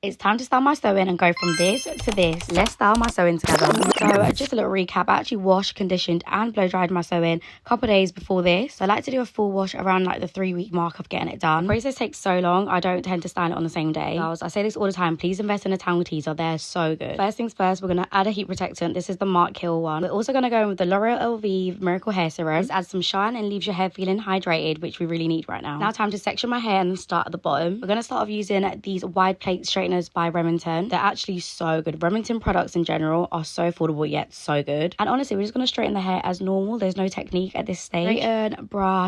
It's time to style my sewing and go from this to this. Let's style my sewing together. So just a little recap. I actually washed, conditioned and blow dried my sewing a couple of days before this. So I like to do a full wash around like the 3-week mark of getting it done. The process takes so long. I don't tend to style it on the same day. Girls, I say this all the time. Please invest in a Tangle Teezer. They're so good. First things first, we're going to add a heat protectant. This is the Mark Hill one. We're also going to go in with the L'Oreal Elvive Miracle Hair Serum. This adds some shine and leaves your hair feeling hydrated, which we really need right now. Now time to section my hair and start at the bottom. We're going to start off using these wide plate straighteners by Remington. They're actually so good. Remington products in general are so affordable yet so good. And honestly, we're just going to straighten the hair as normal. There's no technique at this stage.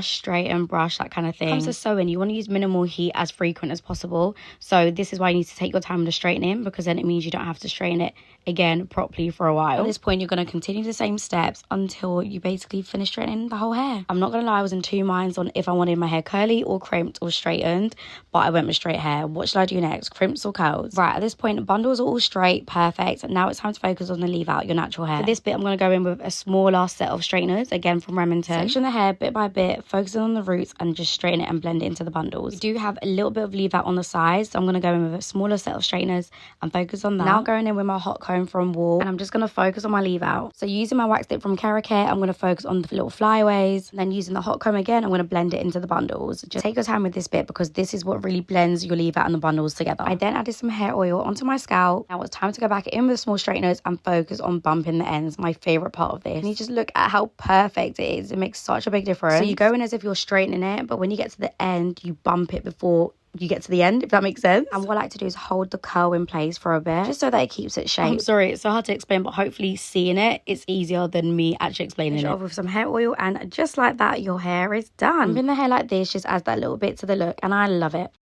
Straighten, brush, that kind of thing. When it comes to sewing, you want to use minimal heat as frequent as possible. So this is why you need to take your time with the straightening, because then it means you don't have to straighten it again properly for a while. At this point, you're going to continue the same steps until you basically finish straightening the whole hair. I'm not going to lie, I was in two minds on if I wanted my hair curly or crimped or straightened, but I went with straight hair. What should I do next? Crimps or curls? Right, at this point, bundles are all straight, perfect. Now it's time to focus on the leave out, your natural hair. For this bit, I'm going to go in with a smaller set of straighteners, again from Remington. Section the hair bit by bit, focusing on the roots and just straighten it and blend it into the bundles. We do have a little bit of leave out on the sides, so I'm going to go in with a smaller set of straighteners and focus on that. Now going in with my hot comb from Wool, and I'm just going to focus on my leave out. So using my wax tip from Caracare, I'm going to focus on the little flyaways, and then using the hot comb again, I'm going to blend it into the bundles. Just take your time with this bit because this is what really blends your leave out and the bundles together. I then added some hair oil onto my scalp. Now it's time to go back in with small straighteners and focus on bumping the ends, my favorite part of this. And you just look at how perfect it is. It makes such a big difference. So you go in as if you're straightening it, but when you get to the end, you bump it before you get to the end, if that makes sense. And what I like to do is hold the curl in place for a bit, just so that it keeps its shape. I'm sorry, it's so hard to explain, but hopefully seeing it, it's easier than me actually explaining it. Off with some hair oil, and just like that, your hair is done. Bumping the hair like this just adds that little bit to the look, and I love it.